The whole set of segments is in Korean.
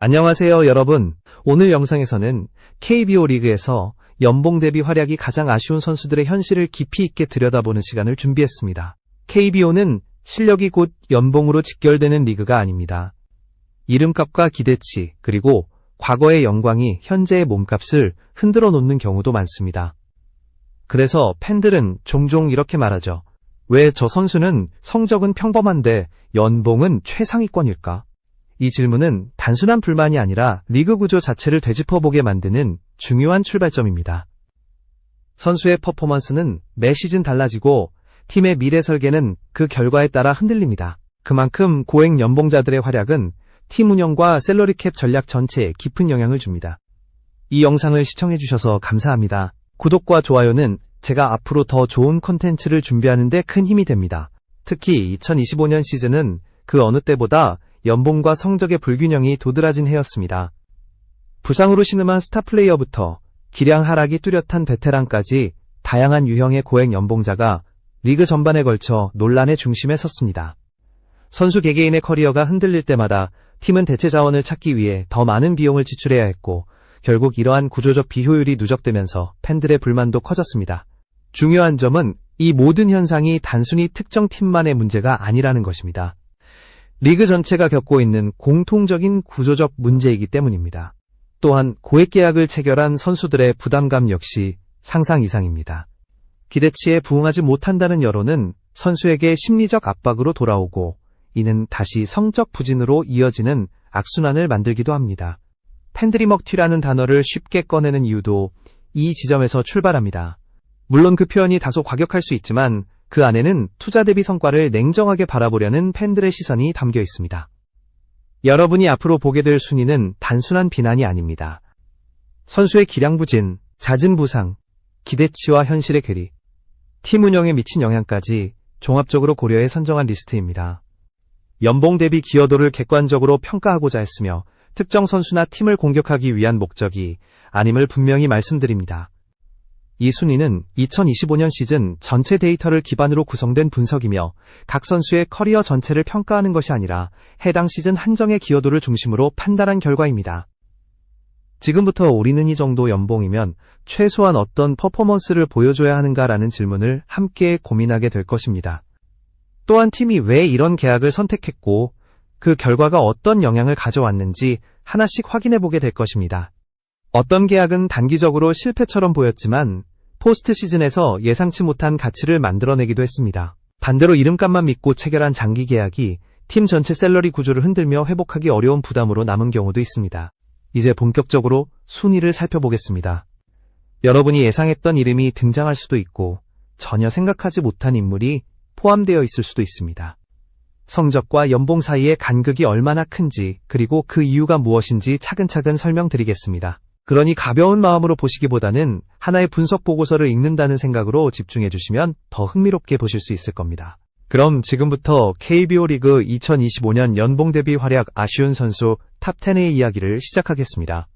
안녕하세요, 여러분. 오늘 영상에서는 KBO 리그에서 연봉 대비 활약이 가장 아쉬운 선수들의 현실을 깊이 있게 들여다보는 시간을 준비했습니다. KBO는 실력이 곧 연봉으로 직결되는 리그가 아닙니다. 이름값과 기대치, 그리고 과거의 영광이 현재의 몸값을 흔들어 놓는 경우도 많습니다. 그래서 팬들은 종종 이렇게 말하죠. 왜 저 선수는 성적은 평범한데 연봉은 최상위권일까? 이 질문은 단순한 불만이 아니라 리그 구조 자체를 되짚어보게 만드는 중요한 출발점입니다. 선수의 퍼포먼스는 매 시즌 달라지고 팀의 미래 설계는 그 결과에 따라 흔들립니다. 그만큼 고액 연봉자들의 활약은 팀 운영과 셀러리캡 전략 전체에 깊은 영향을 줍니다. 이 영상을 시청해주셔서 감사합니다. 구독과 좋아요는 제가 앞으로 더 좋은 콘텐츠를 준비하는 데 큰 힘이 됩니다. 특히 2025년 시즌은 그 어느 때보다 연봉과 성적의 불균형이 도드라진 해였습니다. 부상으로 신음한 스타 플레이어부터 기량 하락이 뚜렷한 베테랑까지 다양한 유형의 고액 연봉자가 리그 전반에 걸쳐 논란의 중심에 섰습니다. 선수 개개인의 커리어가 흔들릴 때마다 팀은 대체 자원을 찾기 위해 더 많은 비용을 지출해야 했고 결국 이러한 구조적 비효율이 누적되면서 팬들의 불만도 커졌습니다. 중요한 점은 이 모든 현상이 단순히 특정 팀만의 문제가 아니라는 것입니다. 리그 전체가 겪고 있는 공통적인 구조적 문제이기 때문입니다. 또한 고액 계약을 체결한 선수들의 부담감 역시 상상 이상입니다. 기대치에 부응하지 못한다는 여론은 선수에게 심리적 압박으로 돌아오고 이는 다시 성적 부진으로 이어지는 악순환을 만들기도 합니다. 팬들이 먹튀라는 단어를 쉽게 꺼내는 이유도 이 지점에서 출발합니다. 물론 그 표현이 다소 과격할 수 있지만 그 안에는 투자 대비 성과를 냉정하게 바라보려는 팬들의 시선이 담겨 있습니다. 여러분이 앞으로 보게 될 순위는 단순한 비난이 아닙니다. 선수의 기량 부진, 잦은 부상, 기대치와 현실의 괴리, 팀 운영에 미친 영향까지 종합적으로 고려해 선정한 리스트입니다. 연봉 대비 기여도를 객관적으로 평가하고자 했으며 특정 선수나 팀을 공격하기 위한 목적이 아님을 분명히 말씀드립니다. 이 순위는 2025년 시즌 전체 데이터를 기반으로 구성된 분석이며 각 선수의 커리어 전체를 평가하는 것이 아니라 해당 시즌 한정의 기여도를 중심으로 판단한 결과입니다. 지금부터 우리는 이 정도 연봉이면 최소한 어떤 퍼포먼스를 보여줘야 하는가라는 질문을 함께 고민하게 될 것입니다. 또한 팀이 왜 이런 계약을 선택했고 그 결과가 어떤 영향을 가져왔는지 하나씩 확인해보게 될 것입니다. 어떤 계약은 단기적으로 실패처럼 보였지만 포스트 시즌에서 예상치 못한 가치를 만들어내기도 했습니다. 반대로 이름값만 믿고 체결한 장기 계약이 팀 전체 셀러리 구조를 흔들며 회복하기 어려운 부담으로 남은 경우도 있습니다. 이제 본격적으로 순위를 살펴보겠습니다. 여러분이 예상했던 이름이 등장할 수도 있고 전혀 생각하지 못한 인물이 포함되어 있을 수도 있습니다. 성적과 연봉 사이의 간극이 얼마나 큰지 그리고 그 이유가 무엇인지 차근차근 설명드리겠습니다. 그러니 가벼운 마음으로 보시기보다는 하나의 분석 보고서를 읽는다는 생각으로 집중해 주시면 더 흥미롭게 보실 수 있을 겁니다. 그럼 지금부터 KBO 리그 2025년 연봉 대비 활약 아쉬운 선수 탑 10의 이야기를 시작하겠습니다.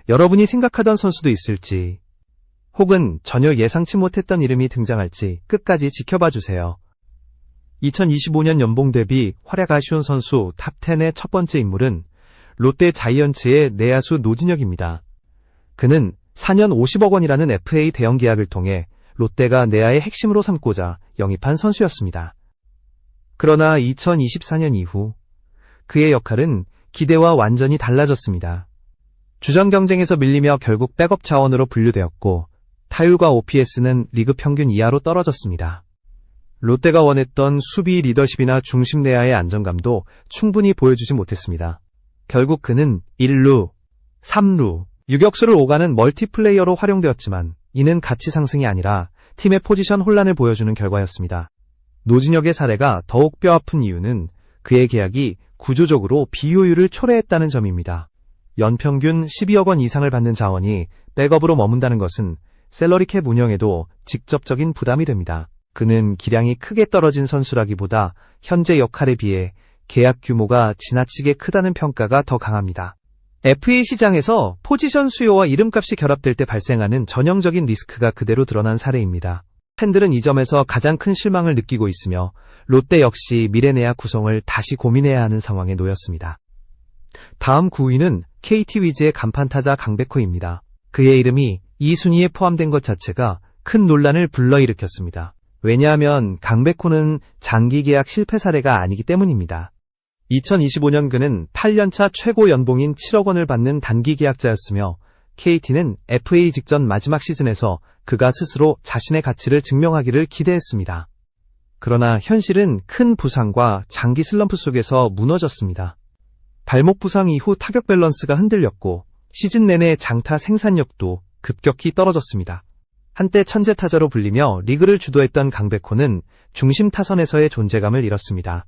여러분이 생각하던 선수도 있을지 혹은 전혀 예상치 못했던 이름이 등장할지 끝까지 지켜봐 주세요. 2025년 연봉 대비 활약 아쉬운 선수 탑 10의 첫 번째 인물은 롯데 자이언츠의 내야수 노진혁입니다. 그는 4년 50억 원이라는 FA 대형 계약을 통해 롯데가 내야의 핵심으로 삼고자 영입한 선수였습니다. 그러나 2024년 이후 그의 역할은 기대와 완전히 달라졌습니다. 주전 경쟁에서 밀리며 결국 백업 자원으로 분류되었고 타율과 OPS는 리그 평균 이하로 떨어졌습니다. 롯데가 원했던 수비 리더십이나 중심 내야의 안정감도 충분히 보여주지 못했습니다. 결국 그는 1루, 3루, 유격수를 오가는 멀티플레이어로 활용되었지만 이는 가치 상승이 아니라 팀의 포지션 혼란을 보여주는 결과였습니다. 노진혁의 사례가 더욱 뼈아픈 이유는 그의 계약이 구조적으로 비효율을 초래했다는 점입니다. 연평균 12억 원 이상을 받는 자원이 백업으로 머문다는 것은 셀러리캡 운영에도 직접적인 부담이 됩니다. 그는 기량이 크게 떨어진 선수라기보다 현재 역할에 비해 계약 규모가 지나치게 크다는 평가가 더 강합니다. FA 시장에서 포지션 수요와 이름값이 결합될 때 발생하는 전형적인 리스크가 그대로 드러난 사례입니다. 팬들은 이 점에서 가장 큰 실망을 느끼고 있으며 롯데 역시 미래 내야 구성을 다시 고민해야 하는 상황에 놓였습니다. 다음 9위는 KT 위즈의 간판타자 강백호입니다. 그의 이름이 이 순위에 포함된 것 자체가 큰 논란을 불러일으켰습니다. 왜냐하면 강백호는 장기 계약 실패 사례가 아니기 때문입니다. 2025년 그는 8년차 최고 연봉인 7억 원을 받는 단기 계약자였으며 KT는 FA 직전 마지막 시즌에서 그가 스스로 자신의 가치를 증명하기를 기대했습니다. 그러나 현실은 큰 부상과 장기 슬럼프 속에서 무너졌습니다. 발목 부상 이후 타격 밸런스가 흔들렸고 시즌 내내 장타 생산력도 급격히 떨어졌습니다. 한때 천재 타자로 불리며 리그를 주도했던 강백호는 중심 타선에서의 존재감을 잃었습니다.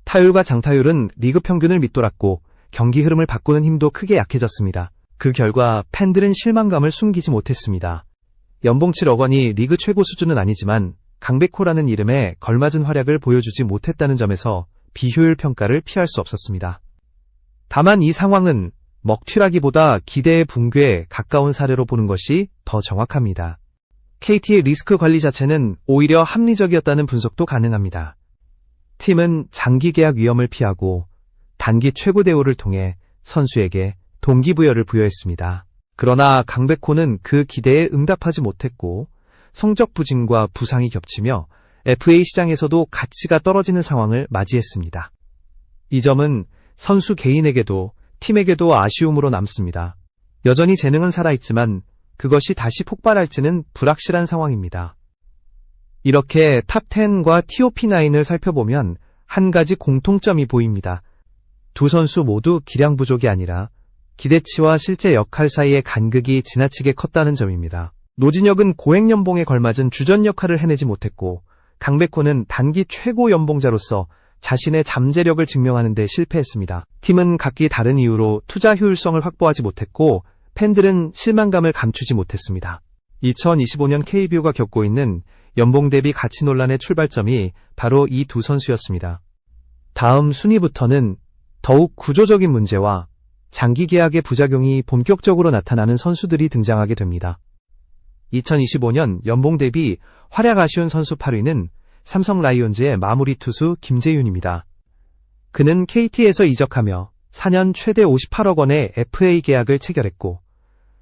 타율과 장타율은 리그 평균을 밑돌았고 경기 흐름을 바꾸는 힘도 크게 약해졌습니다. 그 결과 팬들은 실망감을 숨기지 못했습니다. 연봉 7억 원이 리그 최고 수준은 아니지만 강백호라는 이름에 걸맞은 활약을 보여주지 못했다는 점에서 비효율 평가를 피할 수 없었습니다. 다만 이 상황은 먹튀라기보다 기대의 붕괴에 가까운 사례로 보는 것이 더 정확합니다. KT의 리스크 관리 자체는 오히려 합리적이었다는 분석도 가능합니다. 팀은 장기 계약 위험을 피하고 단기 최고 대우를 통해 선수에게 동기부여를 부여했습니다. 그러나 강백호는 그 기대에 응답하지 못했고 성적 부진과 부상이 겹치며 FA 시장에서도 가치가 떨어지는 상황을 맞이했습니다. 이 점은 선수 개인에게도 팀에게도 아쉬움으로 남습니다. 여전히 재능은 살아있지만 그것이 다시 폭발할지는 불확실한 상황입니다. 이렇게 탑10과 TOP9을 살펴보면 한 가지 공통점이 보입니다. 두 선수 모두 기량 부족이 아니라 기대치와 실제 역할 사이의 간극이 지나치게 컸다는 점입니다. 노진혁은 고액 연봉에 걸맞은 주전 역할을 해내지 못했고 강백호는 단기 최고 연봉자로서 자신의 잠재력을 증명하는 데 실패했습니다. 팀은 각기 다른 이유로 투자 효율성을 확보하지 못했고 팬들은 실망감을 감추지 못했습니다. 2025년 KBO가 겪고 있는 연봉 대비 가치 논란의 출발점이 바로 이 두 선수였습니다. 다음 순위부터는 더욱 구조적인 문제와 장기 계약의 부작용이 본격적으로 나타나는 선수들이 등장하게 됩니다. 2025년 연봉 대비 활약 아쉬운 선수 8위는 삼성 라이온즈의 마무리 투수 김재윤입니다. 그는 KT에서 이적하며 4년 최대 58억 원의 FA 계약을 체결했고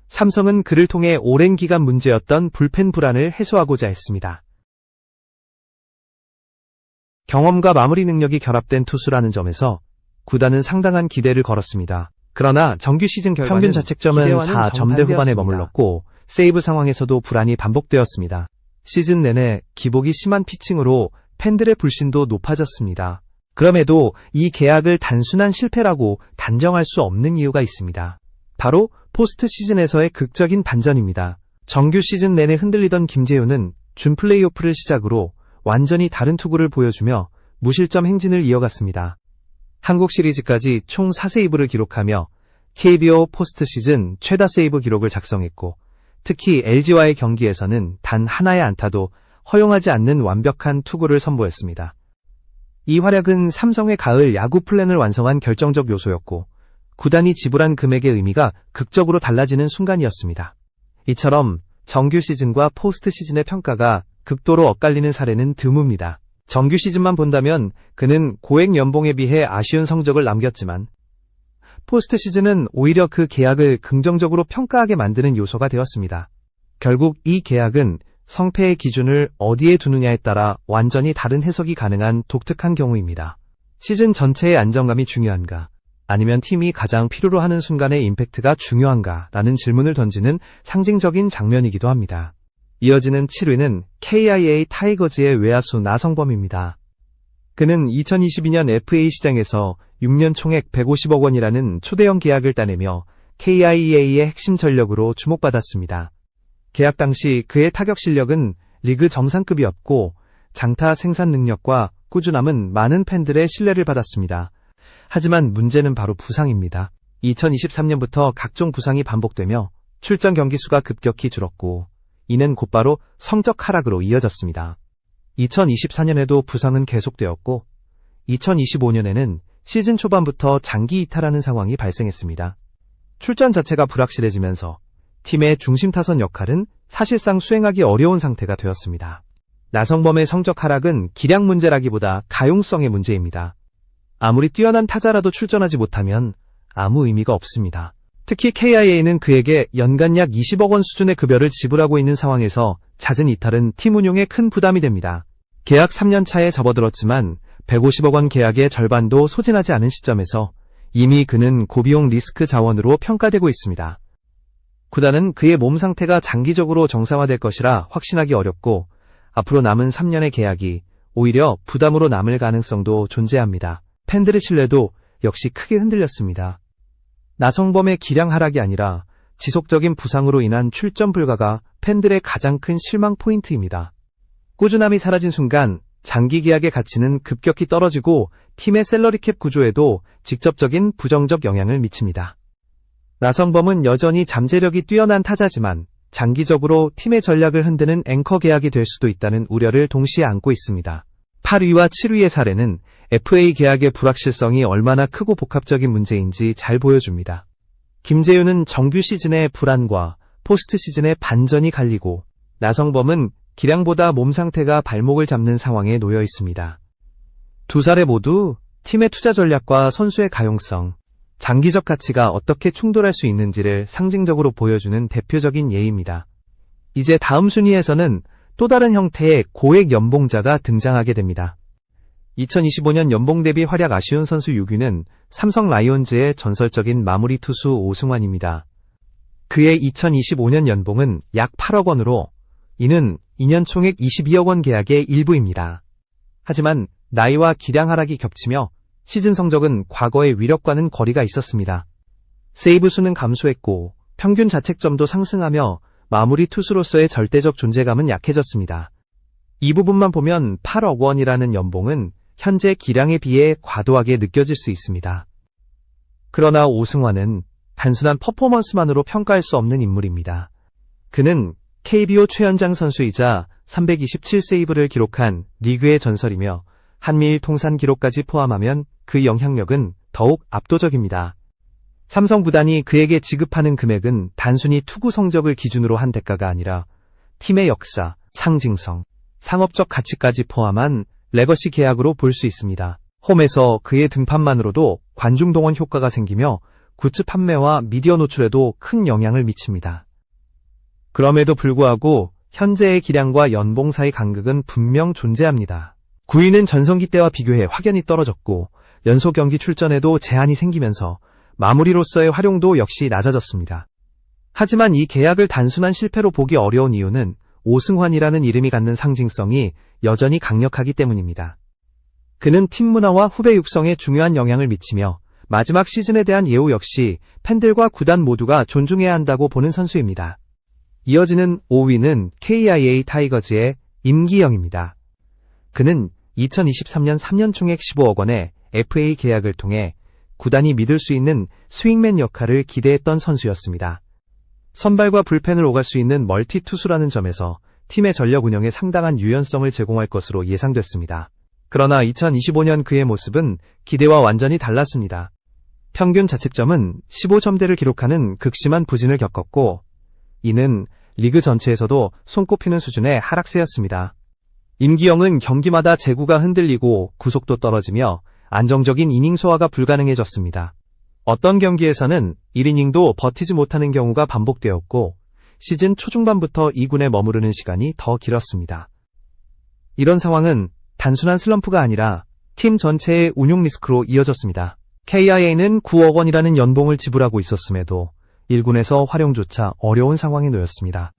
삼성은 그를 통해 오랜 기간 문제였던 불펜 불안을 해소하고자 했습니다. 경험과 마무리 능력이 결합된 투수라는 점에서 구단은 상당한 기대를 걸었습니다. 그러나 정규 시즌 결과는 평균 자책점은 4점대 후반에 머물렀고 세이브 상황에서도 불안이 반복되었습니다. 시즌 내내 기복이 심한 피칭으로 팬들의 불신도 높아졌습니다. 그럼에도 이 계약을 단순한 실패라고 단정할 수 없는 이유가 있습니다. 바로 포스트 시즌에서의 극적인 반전입니다. 정규 시즌 내내 흔들리던 김재윤은 준 플레이오프를 시작으로 완전히 다른 투구를 보여주며 무실점 행진을 이어갔습니다. 한국 시리즈까지 총 4세이브를 기록하며 KBO 포스트 시즌 최다 세이브 기록을 작성했고 특히 LG와의 경기에서는 단 하나의 안타도 허용하지 않는 완벽한 투구를 선보였습니다. 이 활약은 삼성의 가을 야구 플랜을 완성한 결정적 요소였고 구단이 지불한 금액의 의미가 극적으로 달라지는 순간이었습니다. 이처럼 정규 시즌과 포스트 시즌의 평가가 극도로 엇갈리는 사례는 드뭅니다. 정규 시즌만 본다면 그는 고액 연봉에 비해 아쉬운 성적을 남겼지만 포스트 시즌은 오히려 그 계약을 긍정적으로 평가하게 만드는 요소가 되었습니다. 결국 이 계약은 성패의 기준을 어디에 두느냐에 따라 완전히 다른 해석이 가능한 독특한 경우입니다. 시즌 전체의 안정감이 중요한가? 아니면 팀이 가장 필요로 하는 순간의 임팩트가 중요한가? 라는 질문을 던지는 상징적인 장면이기도 합니다. 이어지는 7위는 KIA 타이거즈의 외야수 나성범입니다. 그는 2022년 FA 시장에서 6년 총액 150억 원이라는 초대형 계약을 따내며 KIA의 핵심 전력으로 주목받았습니다. 계약 당시 그의 타격 실력은 리그 정상급이었고 장타 생산 능력과 꾸준함은 많은 팬들의 신뢰를 받았습니다. 하지만 문제는 바로 부상입니다. 2023년부터 각종 부상이 반복되며 출전 경기 수가 급격히 줄었고 이는 곧바로 성적 하락으로 이어졌습니다. 2024년에도 부상은 계속되었고 2025년에는 시즌 초반부터 장기 이탈하는 상황이 발생했습니다. 출전 자체가 불확실해지면서 팀의 중심 타선 역할은 사실상 수행하기 어려운 상태가 되었습니다. 나성범의 성적 하락은 기량 문제라기보다 가용성의 문제입니다. 아무리 뛰어난 타자라도 출전하지 못하면 아무 의미가 없습니다. 특히 KIA는 그에게 연간 약 20억 원 수준의 급여를 지불하고 있는 상황에서 잦은 이탈은 팀 운용에 큰 부담이 됩니다. 계약 3년 차에 접어들었지만 150억 원 계약의 절반도 소진하지 않은 시점에서 이미 그는 고비용 리스크 자원으로 평가되고 있습니다. 구단은 그의 몸 상태가 장기적으로 정상화될 것이라 확신하기 어렵고 앞으로 남은 3년의 계약이 오히려 부담으로 남을 가능성도 존재합니다. 팬들의 신뢰도 역시 크게 흔들렸습니다. 나성범의 기량 하락이 아니라 지속적인 부상으로 인한 출전 불가가 팬들의 가장 큰 실망 포인트입니다. 꾸준함이 사라진 순간 장기 계약의 가치는 급격히 떨어지고 팀의 셀러리캡 구조에도 직접적인 부정적 영향을 미칩니다. 나성범은 여전히 잠재력이 뛰어난 타자지만 장기적으로 팀의 전략을 흔드는 앵커 계약이 될 수도 있다는 우려를 동시에 안고 있습니다. 8위와 7위의 사례는 FA 계약의 불확실성이 얼마나 크고 복합적인 문제인지 잘 보여줍니다. 김재윤은 정규 시즌의 불안과 포스트 시즌의 반전이 갈리고 나성범은 기량보다 몸 상태가 발목을 잡는 상황에 놓여 있습니다. 두 사례 모두 팀의 투자 전략과 선수의 가용성, 장기적 가치가 어떻게 충돌할 수 있는지를 상징적으로 보여주는 대표적인 예입니다. 이제 다음 순위에서는 또 다른 형태의 고액 연봉자가 등장하게 됩니다. 2025년 연봉 대비 활약 아쉬운 선수 6위는 삼성 라이온즈의 전설적인 마무리 투수 오승환입니다. 그의 2025년 연봉은 약 8억 원으로 이는 2년 총액 22억 원 계약의 일부입니다. 하지만 나이와 기량 하락이 겹치며 시즌 성적은 과거의 위력과는 거리가 있었습니다. 세이브 수는 감소했고 평균 자책점도 상승하며 마무리 투수로서의 절대적 존재감은 약해졌습니다. 이 부분만 보면 8억 원이라는 연봉은 현재 기량에 비해 과도하게 느껴질 수 있습니다. 그러나 오승환은 단순한 퍼포먼스만으로 평가할 수 없는 인물입니다. 그는 KBO 최연장 선수이자 327세이브를 기록한 리그의 전설이며 한미일 통산 기록까지 포함하면 그 영향력은 더욱 압도적입니다. 삼성 구단이 그에게 지급하는 금액은 단순히 투구 성적을 기준으로 한 대가가 아니라 팀의 역사, 상징성, 상업적 가치까지 포함한 레거시 계약으로 볼 수 있습니다. 홈에서 그의 등판만으로도 관중 동원 효과가 생기며 굿즈 판매와 미디어 노출에도 큰 영향을 미칩니다. 그럼에도 불구하고 현재의 기량과 연봉 사이 간극은 분명 존재합니다. 9위는 전성기 때와 비교해 확연히 떨어졌고 연속 경기 출전에도 제한이 생기면서 마무리로서의 활용도 역시 낮아졌습니다. 하지만 이 계약을 단순한 실패로 보기 어려운 이유는 오승환이라는 이름이 갖는 상징성이 여전히 강력하기 때문입니다. 그는 팀 문화와 후배 육성에 중요한 영향을 미치며 마지막 시즌에 대한 예우 역시 팬들과 구단 모두가 존중해야 한다고 보는 선수입니다. 이어지는 5위는 KIA 타이거즈의 임기영입니다. 그는 2023년 3년 총액 15억 원의 FA 계약을 통해 구단이 믿을 수 있는 스윙맨 역할을 기대했던 선수였습니다. 선발과 불펜을 오갈 수 있는 멀티 투수라는 점에서 팀의 전력 운영에 상당한 유연성을 제공할 것으로 예상됐습니다. 그러나 2025년 그의 모습은 기대와 완전히 달랐습니다. 평균 자책점은 15점대를 기록하는 극심한 부진을 겪었고 이는 리그 전체에서도 손꼽히는 수준의 하락세였습니다. 임기영은 경기마다 제구가 흔들리고 구속도 떨어지며 안정적인 이닝 소화가 불가능해졌습니다. 어떤 경기에서는 1이닝도 버티지 못하는 경우가 반복되었고 시즌 초중반부터 2군에 머무르는 시간이 더 길었습니다. 이런 상황은 단순한 슬럼프가 아니라 팀 전체의 운용 리스크로 이어졌습니다. KIA는 9억 원이라는 연봉을 지불하고 있었음에도 1군에서 활용조차 어려운 상황에 놓였습니다.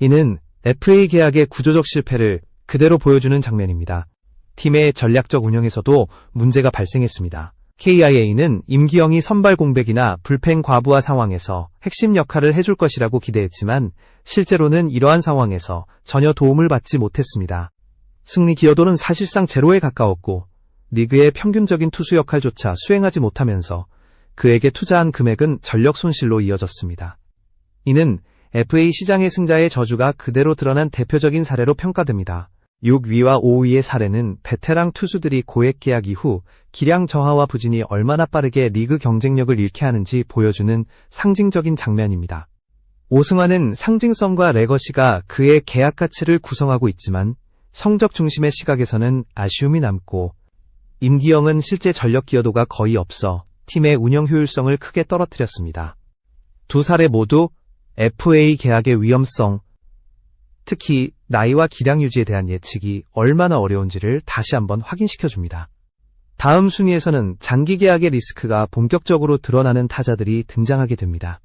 이는 FA 계약의 구조적 실패를 그대로 보여주는 장면입니다. 팀의 전략적 운영에서도 문제가 발생했습니다. KIA는 임기영이 선발 공백이나 불펜 과부하 상황에서 핵심 역할을 해줄 것이라고 기대했지만 실제로는 이러한 상황에서 전혀 도움을 받지 못했습니다. 승리 기여도는 사실상 제로에 가까웠고 리그의 평균적인 투수 역할조차 수행하지 못하면서 그에게 투자한 금액은 전력 손실로 이어졌습니다. 이는 FA 시장의 승자의 저주가 그대로 드러난 대표적인 사례로 평가됩니다. 6위와 5위의 사례는 베테랑 투수들이 고액 계약 이후 기량 저하와 부진이 얼마나 빠르게 리그 경쟁력을 잃게 하는지 보여주는 상징적인 장면입니다. 오승환은 상징성과 레거시가 그의 계약 가치를 구성하고 있지만 성적 중심의 시각에서는 아쉬움이 남고 임기영은 실제 전력 기여도가 거의 없어 팀의 운영 효율성을 크게 떨어뜨렸습니다. 두 사례 모두 FA 계약의 위험성, 특히 나이와 기량 유지에 대한 예측이 얼마나 어려운지를 다시 한번 확인시켜줍니다. 다음 순위에서는 장기 계약의 리스크가 본격적으로 드러나는 타자들이 등장하게 됩니다.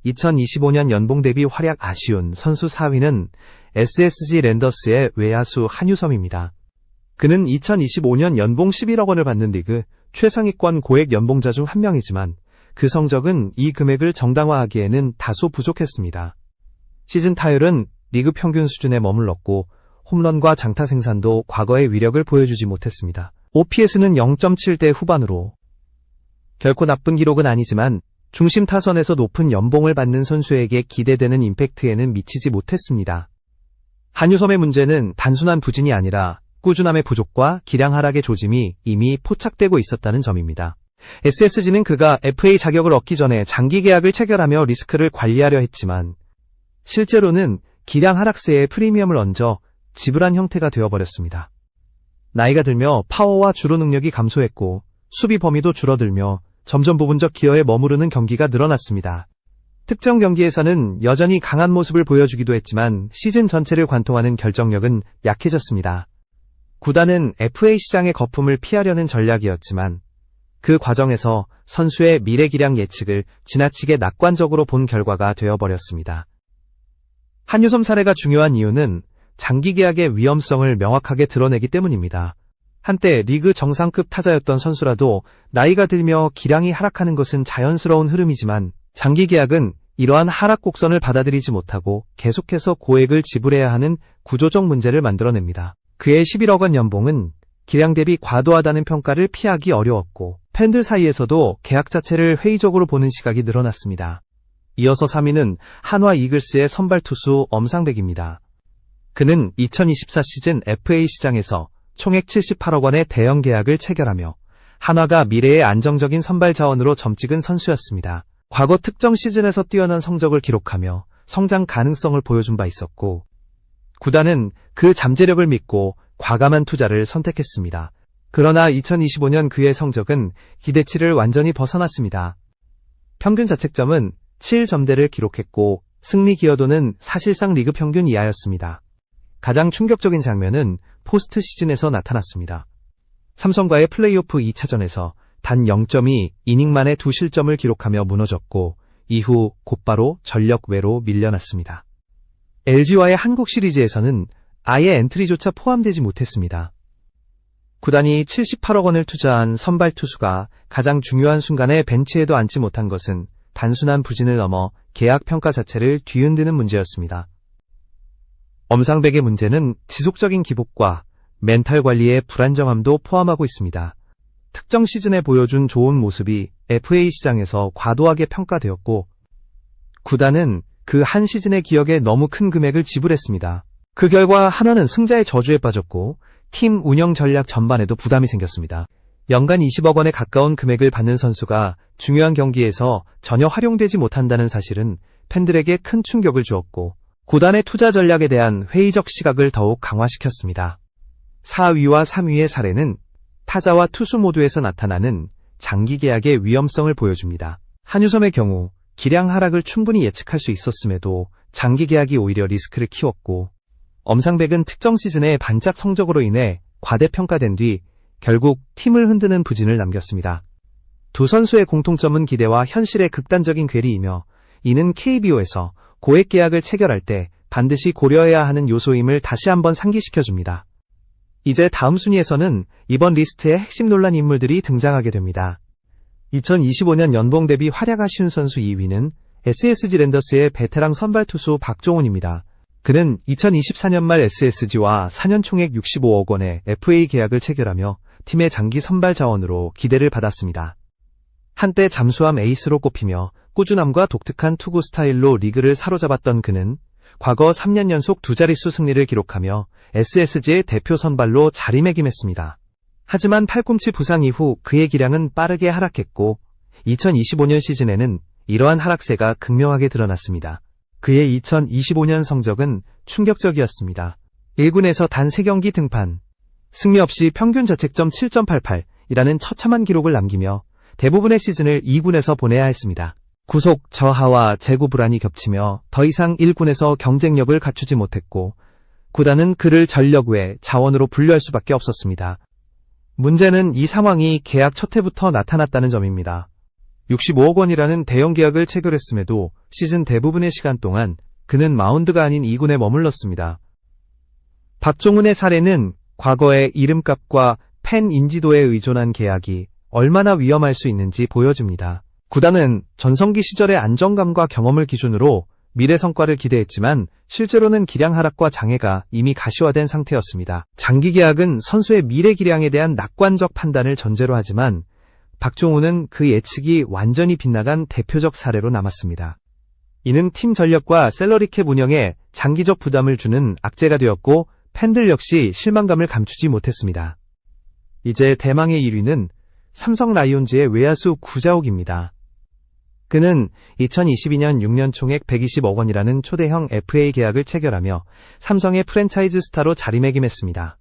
2025년 연봉 대비 활약 아쉬운 선수 4위는 SSG 랜더스의 외야수 한유섬입니다. 그는 2025년 연봉 11억 원을 받는 리그 최상위권 고액 연봉자 중 한 명이지만 그 성적은 이 금액을 정당화하기에는 다소 부족했습니다. 시즌 타율은 리그 평균 수준에 머물렀고 홈런과 장타 생산도 과거의 위력을 보여주지 못했습니다. OPS는 0.7대 후반으로 결코 나쁜 기록은 아니지만 중심 타선에서 높은 연봉을 받는 선수에게 기대되는 임팩트에는 미치지 못했습니다. 한유섬의 문제는 단순한 부진이 아니라 꾸준함의 부족과 기량 하락의 조짐이 이미 포착되고 있었다는 점입니다. SSG는 그가 FA 자격을 얻기 전에 장기 계약을 체결하며 리스크를 관리하려 했지만 실제로는 기량 하락세에 프리미엄을 얹어 지불한 형태가 되어버렸습니다. 나이가 들며 파워와 주루 능력이 감소했고 수비 범위도 줄어들며 점점 부분적 기여에 머무르는 경기가 늘어났습니다. 특정 경기에서는 여전히 강한 모습을 보여주기도 했지만 시즌 전체를 관통하는 결정력은 약해졌습니다. 구단은 FA 시장의 거품을 피하려는 전략이었지만 그 과정에서 선수의 미래 기량 예측을 지나치게 낙관적으로 본 결과가 되어버렸습니다. 한유섬 사례가 중요한 이유는 장기 계약의 위험성을 명확하게 드러내기 때문입니다. 한때 리그 정상급 타자였던 선수라도 나이가 들며 기량이 하락하는 것은 자연스러운 흐름이지만 장기 계약은 이러한 하락 곡선을 받아들이지 못하고 계속해서 고액을 지불해야 하는 구조적 문제를 만들어냅니다. 그의 11억 원 연봉은 기량 대비 과도하다는 평가를 피하기 어려웠고 팬들 사이에서도 계약 자체를 회의적으로 보는 시각이 늘어났습니다. 이어서 3위는 한화 이글스의 선발 투수 엄상백입니다. 그는 2024 시즌 FA 시장에서 총액 78억 원의 대형 계약을 체결하며 한화가 미래의 안정적인 선발 자원으로 점찍은 선수였습니다. 과거 특정 시즌에서 뛰어난 성적을 기록하며 성장 가능성을 보여준 바 있었고 구단은 그 잠재력을 믿고 과감한 투자를 선택했습니다. 그러나 2025년 그의 성적은 기대치를 완전히 벗어났습니다. 평균 자책점은 7점대를 기록했고 승리 기여도는 사실상 리그 평균 이하였습니다. 가장 충격적인 장면은 포스트 시즌에서 나타났습니다. 삼성과의 플레이오프 2차전에서 단 0.2이닝 만에 2실점을 기록하며 무너졌고 이후 곧바로 전력 외로 밀려났습니다. LG와의 한국 시리즈에서는 아예 엔트리조차 포함되지 못했습니다. 구단이 78억 원을 투자한 선발 투수가 가장 중요한 순간에 벤치에도 앉지 못한 것은 단순한 부진을 넘어 계약 평가 자체를 뒤흔드는 문제였습니다. 엄상백의 문제는 지속적인 기복과 멘탈 관리의 불안정함도 포함하고 있습니다. 특정 시즌에 보여준 좋은 모습이 FA 시장에서 과도하게 평가되었고 구단은 그 한 시즌의 기억에 너무 큰 금액을 지불했습니다. 그 결과 한화는 승자의 저주에 빠졌고 팀 운영 전략 전반에도 부담이 생겼습니다. 연간 20억 원에 가까운 금액을 받는 선수가 중요한 경기에서 전혀 활용되지 못한다는 사실은 팬들에게 큰 충격을 주었고 구단의 투자 전략에 대한 회의적 시각을 더욱 강화시켰습니다. 4위와 3위의 사례는 타자와 투수 모두에서 나타나는 장기 계약의 위험성을 보여줍니다. 한유섬의 경우 기량 하락을 충분히 예측할 수 있었음에도 장기 계약이 오히려 리스크를 키웠고 엄상백은 특정 시즌의 반짝 성적으로 인해 과대평가된 뒤 결국 팀을 흔드는 부진을 남겼습니다. 두 선수의 공통점은 기대와 현실의 극단적인 괴리이며 이는 KBO에서 고액 계약을 체결할 때 반드시 고려해야 하는 요소임을 다시 한번 상기시켜줍니다. 이제 다음 순위에서는 이번 리스트의 핵심 논란 인물들이 등장하게 됩니다. 2025년 연봉 대비 활약 아쉬운 선수 2위는 SSG 랜더스의 베테랑 선발 투수 박종훈입니다. 그는 2024년 말 SSG와 4년 총액 65억 원의 FA 계약을 체결하며 팀의 장기 선발 자원으로 기대를 받았습니다. 한때 잠수함 에이스로 꼽히며 꾸준함과 독특한 투구 스타일로 리그를 사로잡았던 그는 과거 3년 연속 두 자릿수 승리를 기록하며 SSG의 대표 선발로 자리매김했습니다. 하지만 팔꿈치 부상 이후 그의 기량은 빠르게 하락했고 2025년 시즌에는 이러한 하락세가 극명하게 드러났습니다. 그의 2025년 성적은 충격적이었습니다. 1군에서 단 3경기 등판, 승리 없이 평균 자책점 7.88이라는 처참한 기록을 남기며 대부분의 시즌을 2군에서 보내야 했습니다. 구속 저하와 재고 불안이 겹치며 더 이상 1군에서 경쟁력을 갖추지 못했고 구단은 그를 전력 외 자원으로 분류할 수밖에 없었습니다. 문제는 이 상황이 계약 첫 해부터 나타났다는 점입니다. 65억 원이라는 대형 계약을 체결했음에도 시즌 대부분의 시간 동안 그는 마운드가 아닌 2군에 머물렀습니다. 박종훈의 사례는 과거의 이름값과 팬 인지도에 의존한 계약이 얼마나 위험할 수 있는지 보여줍니다. 구단은 전성기 시절의 안정감과 경험을 기준으로 미래 성과를 기대했지만 실제로는 기량 하락과 장애가 이미 가시화된 상태였습니다. 장기 계약은 선수의 미래 기량에 대한 낙관적 판단을 전제로 하지만 박종훈은 그 예측이 완전히 빗나간 대표적 사례로 남았습니다. 이는 팀 전력과 셀러리캡 운영에 장기적 부담을 주는 악재가 되었고 팬들 역시 실망감을 감추지 못했습니다. 이제 대망의 1위는 삼성 라이온즈의 외야수 구자욱입니다. 그는 2022년 6년 총액 120억 원이라는 초대형 FA 계약을 체결하며 삼성의 프랜차이즈 스타로 자리매김했습니다.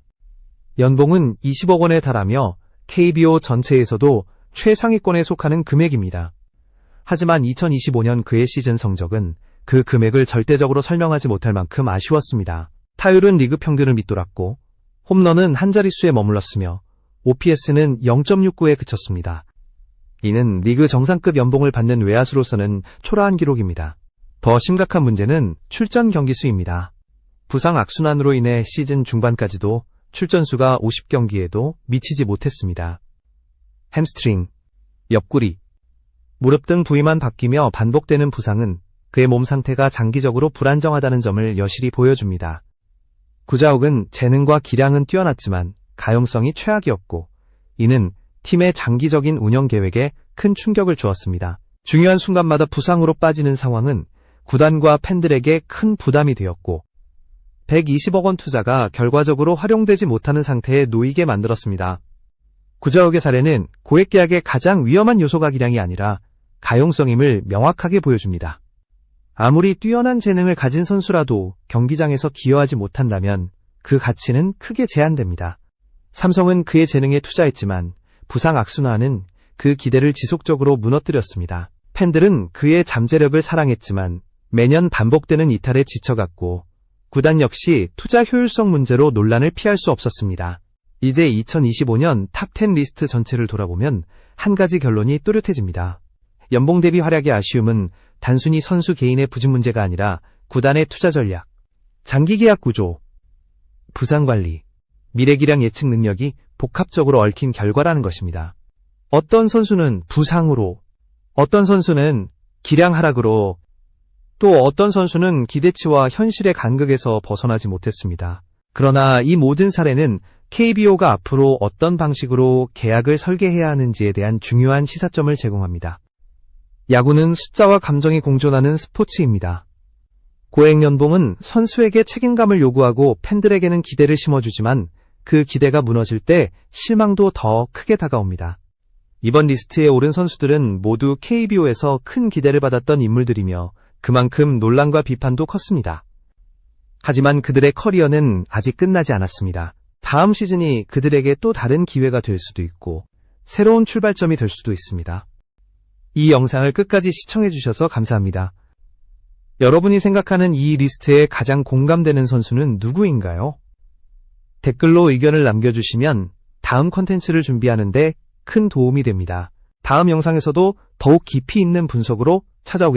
연봉은 20억 원에 달하며 KBO 전체에서도 최상위권에 속하는 금액입니다. 하지만 2025년 그의 시즌 성적은 그 금액을 절대적으로 설명하지 못할 만큼 아쉬웠습니다. 타율은 리그 평균을 밑돌았고 홈런은 한 자릿수에 머물렀으며 OPS는 0.69에 그쳤습니다. 이는 리그 정상급 연봉을 받는 외야수로서는 초라한 기록입니다. 더 심각한 문제는 출전 경기 수입니다. 부상 악순환으로 인해 시즌 중반까지도 출전 수가 50경기에도 미치지 못했습니다. 햄스트링, 옆구리, 무릎 등 부위만 바뀌며 반복되는 부상은 그의 몸 상태가 장기적으로 불안정하다는 점을 여실히 보여줍니다. 구자욱은 재능과 기량은 뛰어났지만 가용성이 최악이었고 이는 팀의 장기적인 운영 계획에 큰 충격을 주었습니다. 중요한 순간마다 부상으로 빠지는 상황은 구단과 팬들에게 큰 부담이 되었고 120억 원 투자가 결과적으로 활용되지 못하는 상태에 놓이게 만들었습니다. 구자욱의 사례는 고액 계약의 가장 위험한 요소가 기량이 아니라 가용성임을 명확하게 보여줍니다. 아무리 뛰어난 재능을 가진 선수라도 경기장에서 기여하지 못한다면 그 가치는 크게 제한됩니다. 삼성은 그의 재능에 투자했지만 부상 악순환은 그 기대를 지속적으로 무너뜨렸습니다. 팬들은 그의 잠재력을 사랑했지만 매년 반복되는 이탈에 지쳐갔고 구단 역시 투자 효율성 문제로 논란을 피할 수 없었습니다. 이제 2025년 탑10 리스트 전체를 돌아보면 한 가지 결론이 또렷해집니다. 연봉 대비 활약의 아쉬움은 단순히 선수 개인의 부진 문제가 아니라 구단의 투자 전략, 장기 계약 구조, 부상 관리, 미래 기량 예측 능력이 복합적으로 얽힌 결과라는 것입니다. 어떤 선수는 부상으로, 어떤 선수는 기량 하락으로, 또 어떤 선수는 기대치와 현실의 간극에서 벗어나지 못했습니다. 그러나 이 모든 사례는 KBO가 앞으로 어떤 방식으로 계약을 설계해야 하는지에 대한 중요한 시사점을 제공합니다. 야구는 숫자와 감정이 공존하는 스포츠입니다. 고액 연봉은 선수에게 책임감을 요구하고 팬들에게는 기대를 심어주지만 그 기대가 무너질 때 실망도 더 크게 다가옵니다. 이번 리스트에 오른 선수들은 모두 KBO에서 큰 기대를 받았던 인물들이며 그만큼 논란과 비판도 컸습니다. 하지만 그들의 커리어는 아직 끝나지 않았습니다. 다음 시즌이 그들에게 또 다른 기회가 될 수도 있고 새로운 출발점이 될 수도 있습니다. 이 영상을 끝까지 시청해주셔서 감사합니다. 여러분이 생각하는 이 리스트에 가장 공감되는 선수는 누구인가요? 댓글로 의견을 남겨주시면 다음 콘텐츠를 준비하는 데 큰 도움이 됩니다. 다음 영상에서도 더욱 깊이 있는 분석으로 찾아오겠습니다.